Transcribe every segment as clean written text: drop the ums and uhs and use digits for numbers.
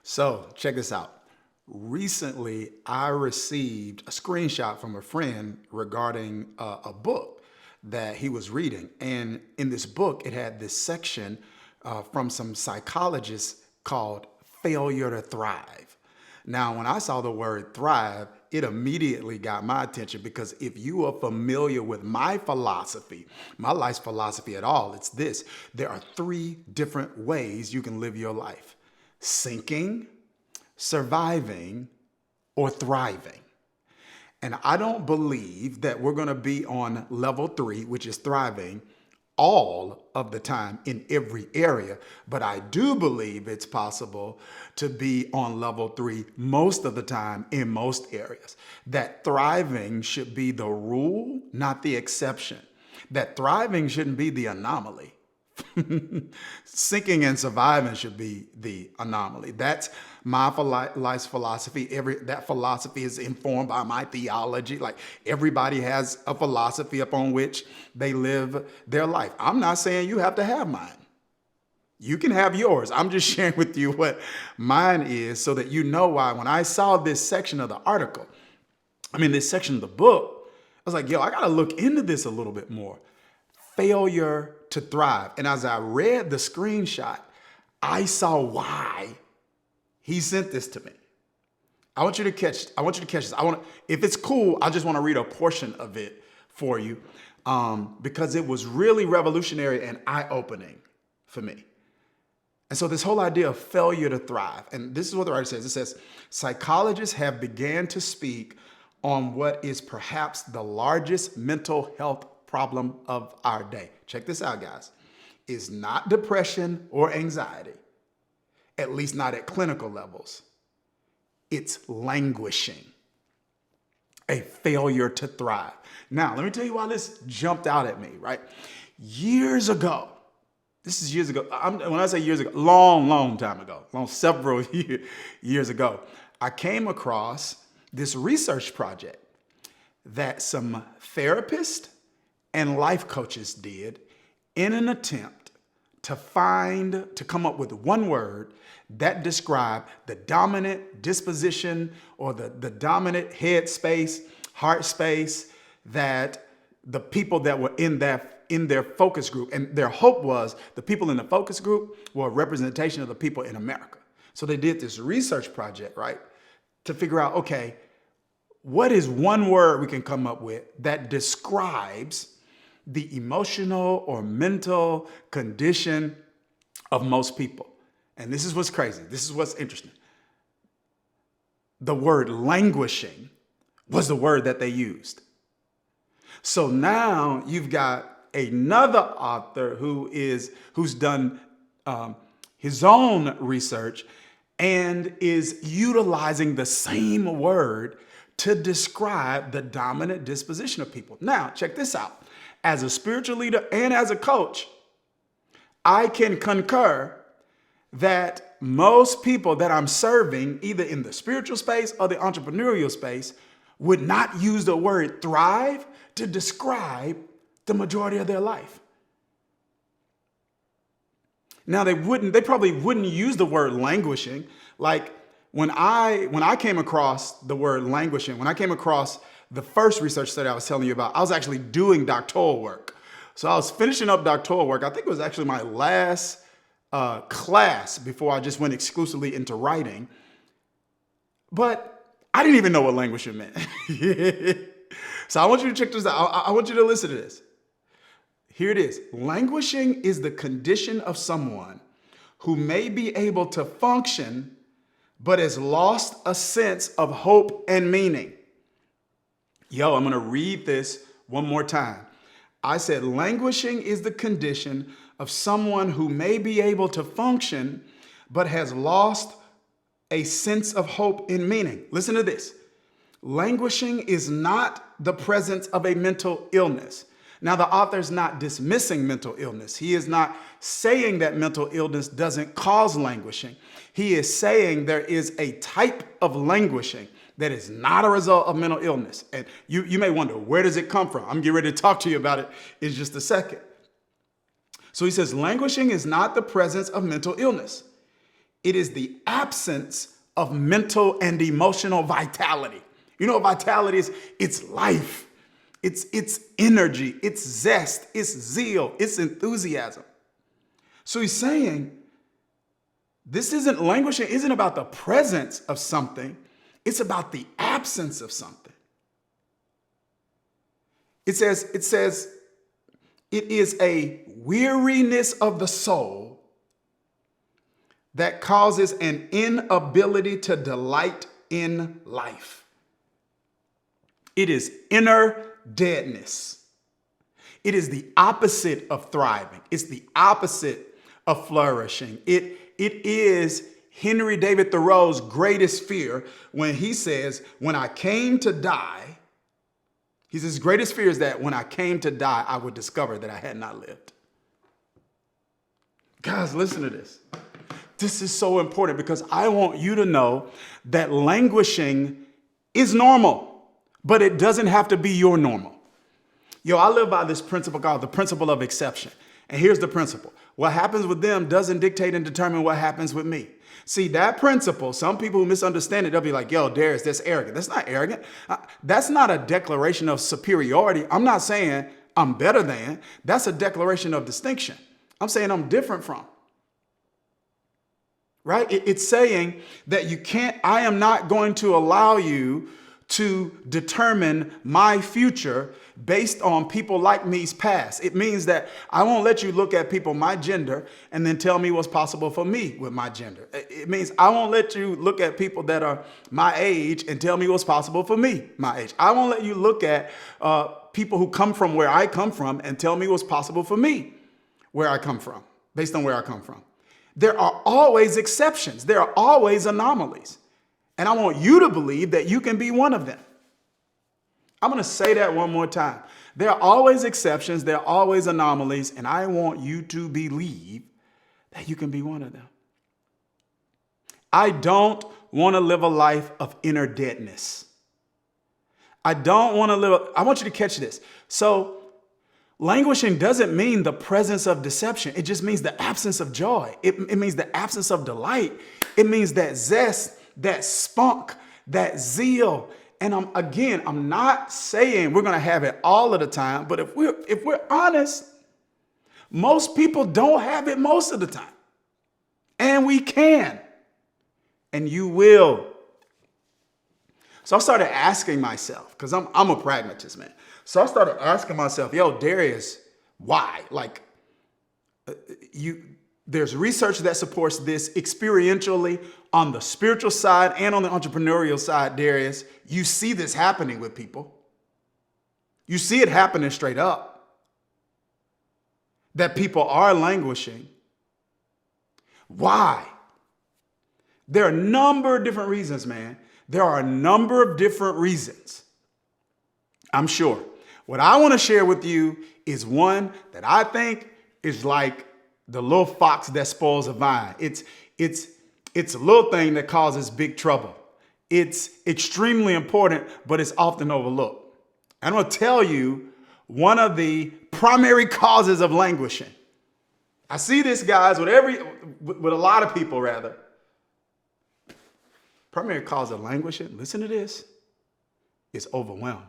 So check this out. Recently, I received a screenshot from a friend regarding a book that he was reading. And in this book, it had this section from some psychologists called Failure to Thrive. Now, when I saw the word thrive, it immediately got my attention because if you are familiar with my philosophy, my life's philosophy at all, it's this. There are three different ways you can live your life: sinking, surviving, or thriving. And I don't believe that we're going to be on level 3, which is thriving, all of the time in every area. But I do believe it's possible to be on level 3 most of the time in most areas. That thriving should be the rule, not the exception. That thriving shouldn't be the anomaly. Sinking and surviving should be the anomaly. That's my life's philosophy. That philosophy is informed by my theology. Like, everybody has a philosophy upon which they live their life. I'm not saying you have to have mine. You can have yours. I'm just sharing with you what mine is so that you know why. When I saw this section of the article, this section of the book, I was like, yo, I got to look into this a little bit more. Failure to thrive. And as I read the screenshot, I saw why he sent this to me. I want you to catch this. If it's cool, I just want to read a portion of it for you because it was really revolutionary and eye-opening for me. And so this whole idea of failure to thrive, and this is what the writer says. It says, psychologists have began to speak on what is perhaps the largest mental health problem of our day. Check this out, guys. It's not depression or anxiety, at least not at clinical levels. It's languishing, a failure to thrive. Now, let me tell you why this jumped out at me, right? Years ago, this is years ago. When I say years ago, long time ago, several years ago, I came across this research project that some therapists and life coaches did in an attempt to come up with one word that described the dominant disposition or the dominant head space, heart space that the people that were in their focus group. And their hope was the people in the focus group were a representation of the people in America. So they did this research project, right, to figure out, okay, what is one word we can come up with that describes the emotional or mental condition of most people? And this is what's crazy. This is what's interesting. The word languishing was the word that they used. So now you've got another author who's done his own research and is utilizing the same word to describe the dominant disposition of people. Now, check this out. As a spiritual leader and as a coach, I can concur that most people that I'm serving, either in the spiritual space or the entrepreneurial space, would not use the word thrive to describe the majority of their life. Now, they probably wouldn't use the word languishing. Like when I came across the word languishing, when I came across the first research study I was telling you about, I was actually doing doctoral work. So I was finishing up doctoral work. I think it was actually my last class before I just went exclusively into writing. But I didn't even know what languishing meant. So I want you to check this out. I want you to listen to this. Here it is. Languishing is the condition of someone who may be able to function, but has lost a sense of hope and meaning. Yo, I'm going to read this one more time. I said, languishing is the condition of someone who may be able to function, but has lost a sense of hope and meaning. Listen to this. Languishing is not the presence of a mental illness. Now, the author's not dismissing mental illness. He is not saying that mental illness doesn't cause languishing. He is saying there is a type of languishing that is not a result of mental illness. And you may wonder, where does it come from? I'm getting ready to talk to you about it in just a second. So he says, languishing is not the presence of mental illness. It is the absence of mental and emotional vitality. You know what vitality is? It's life. It's energy. It's zest. It's zeal. It's enthusiasm. So he's saying this isn't languishing, isn't about the presence of something. It's about the absence of something. It says it is a weariness of the soul that causes an inability to delight in life. It is inner deadness. It is the opposite of thriving. It's the opposite of flourishing. It is Henry David Thoreau's greatest fear when he says, when I came to die, he says, his greatest fear is that when I came to die, I would discover that I had not lived. Guys, listen to this. This is so important because I want you to know that languishing is normal, but it doesn't have to be your normal. Yo, I live by this principle called the principle of exception. And here's the principle. What happens with them doesn't dictate and determine what happens with me. See, that principle, some people who misunderstand it, they'll be like, yo, Dharius, that's arrogant. That's not arrogant. That's not a declaration of superiority. I'm not saying I'm better than. That's a declaration of distinction. I'm saying I'm different from. Right? It's saying that I am not going to allow you to determine my future based on people like me's past. It means that I won't let you look at people my gender and then tell me what's possible for me with my gender. It means I won't let you look at people that are my age and tell me what's possible for me my age. I won't let you look at people who come from where I come from and tell me what's possible for me where I come from, based on where I come from. There are always exceptions. There are always anomalies. And I want you to believe that you can be one of them. I'm going to say that one more time. There are always exceptions. There are always anomalies. And I want you to believe that you can be one of them. I don't want to live a life of inner deadness. I want you to catch this. So languishing doesn't mean the presence of deception. It just means the absence of joy. It means the absence of delight. It means that zest, that spunk, that zeal. And I'm not saying we're going to have it all of the time, but if we're honest, most people don't have it most of the time. And we can. And you will. So I started asking myself, because I'm a pragmatist, man. So I started asking myself, yo, Dharius, why? Like, there's research that supports this experientially on the spiritual side and on the entrepreneurial side, Dharius. You see this happening with people. You see it happening straight up. That people are languishing. Why? There are a number of different reasons, man. There are a number of different reasons. I'm sure. What I want to share with you is one that I think is like the little fox that spoils a vine. It's a little thing that causes big trouble. It's extremely important, but it's often overlooked. I'm going to tell you one of the primary causes of languishing. I see this, guys, with a lot of people, rather. Primary cause of languishing, listen to this, is overwhelm.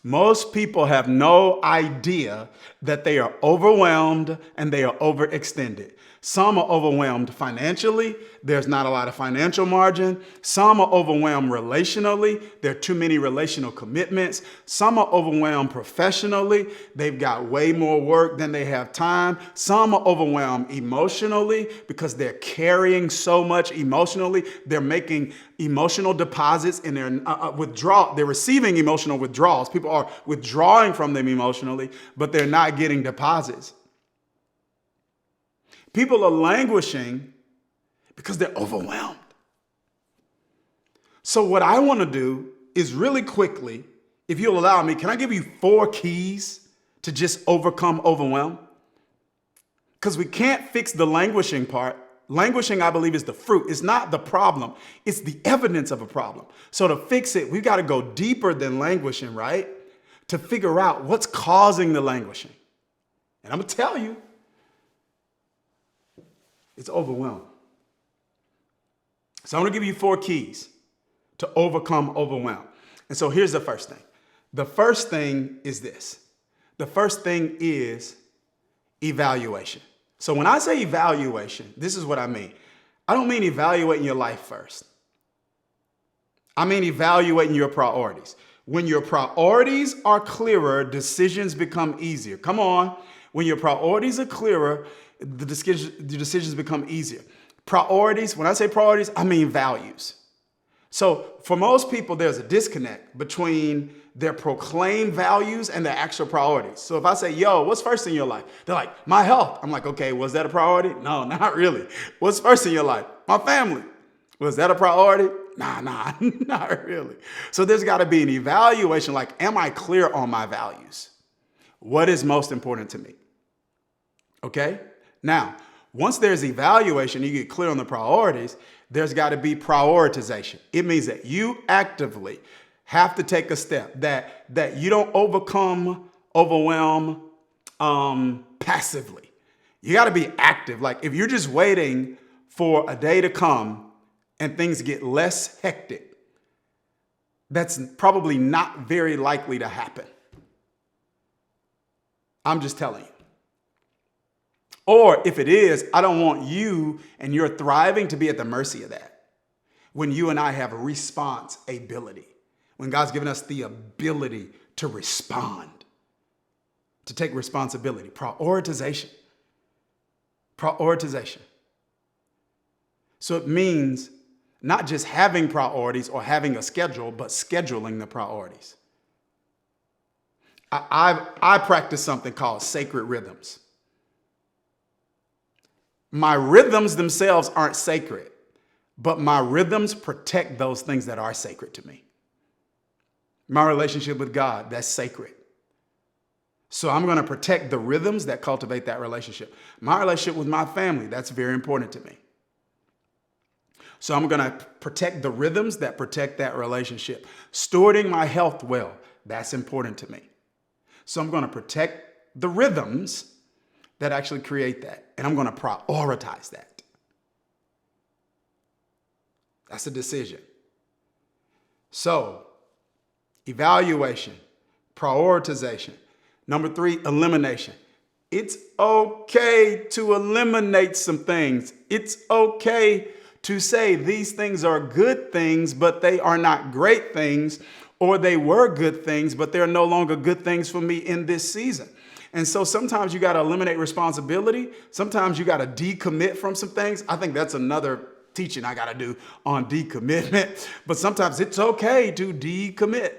Most people have no idea that they are overwhelmed and they are overextended. Some are overwhelmed financially. There's not a lot of financial margin. Some are overwhelmed relationally. There are too many relational commitments. Some are overwhelmed professionally. They've got way more work than they have time. Some are overwhelmed emotionally because they're carrying so much emotionally. They're making emotional deposits and they're receiving emotional withdrawals. People are withdrawing from them emotionally, but they're not getting deposits. People are languishing because they're overwhelmed. So what I want to do is really quickly, if you'll allow me, can I give you 4 keys to just overcome overwhelm? Because we can't fix the languishing part. Languishing, I believe, is the fruit. It's not the problem. It's the evidence of a problem. So to fix it, we've got to go deeper than languishing, right? To figure out what's causing the languishing. And I'm going to tell you. It's overwhelm. So I'm going to give you 4 keys to overcome overwhelm. And so here's the first thing. The first thing is this. The first thing is evaluation. So when I say evaluation, this is what I mean. I don't mean evaluating your life first. I mean evaluating your priorities. When your priorities are clearer, decisions become easier. Come on. When your priorities are clearer, the decisions become easier. Priorities, when I say priorities, I mean values. So for most people, there's a disconnect between their proclaimed values and their actual priorities. So if I say, yo, what's first in your life? They're like, my health. I'm like, okay, was that a priority? No, not really. What's first in your life? My family. Was that a priority? Nah, not really. So there's got to be an evaluation, like, am I clear on my values? What is most important to me? Okay? Now, once there's evaluation, you get clear on the priorities, there's got to be prioritization. It means that you actively have to take a step, that you don't overwhelm passively. You got to be active. Like if you're just waiting for a day to come and things get less hectic, that's probably not very likely to happen. I'm just telling you. Or if it is, I don't want you and your thriving to be at the mercy of that. When you and I have response ability, when God's given us the ability to respond, to take responsibility, prioritization. So it means not just having priorities or having a schedule, but scheduling the priorities. I practice something called sacred rhythms. My rhythms themselves aren't sacred, but my rhythms protect those things that are sacred to me. My relationship with God, that's sacred. So I'm going to protect the rhythms that cultivate that relationship. My relationship with my family, that's very important to me. So I'm going to protect the rhythms that protect that relationship. Stewarding my health well, that's important to me. So I'm going to protect the rhythms that actually create that. And I'm going to prioritize that. That's a decision. So, evaluation, prioritization. Number 3, elimination. It's okay to eliminate some things. It's okay to say these things are good things, but they are not great things, or they were good things, but they're no longer good things for me in this season. And so sometimes you got to eliminate responsibility. Sometimes you got to decommit from some things. I think that's another teaching I got to do on decommitment. But sometimes it's okay to decommit.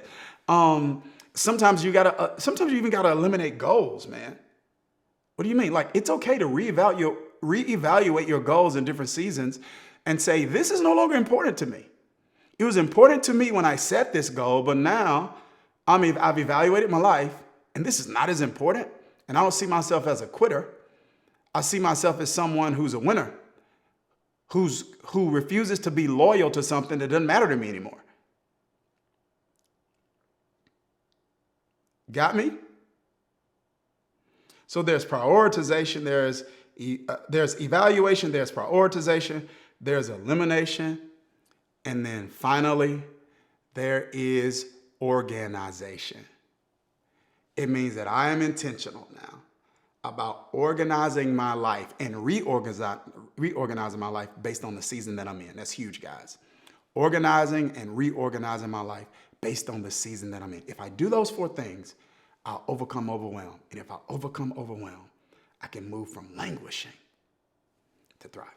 Sometimes you even got to eliminate goals, man. What do you mean? Like, it's okay to reevaluate your goals in different seasons and say, this is no longer important to me. It was important to me when I set this goal, but now I've evaluated my life and this is not as important. And I don't see myself as a quitter. I see myself as someone who's a winner, who refuses to be loyal to something that doesn't matter to me anymore. Got me? So there's prioritization, there's evaluation, there's prioritization, there's elimination, and then finally, there is organization. It means that I am intentional now about organizing my life and reorganizing my life based on the season that I'm in. That's huge, guys. Organizing and reorganizing my life based on the season that I'm in. If I do those 4 things, I'll overcome overwhelm. And if I overcome overwhelm, I can move from languishing to thriving.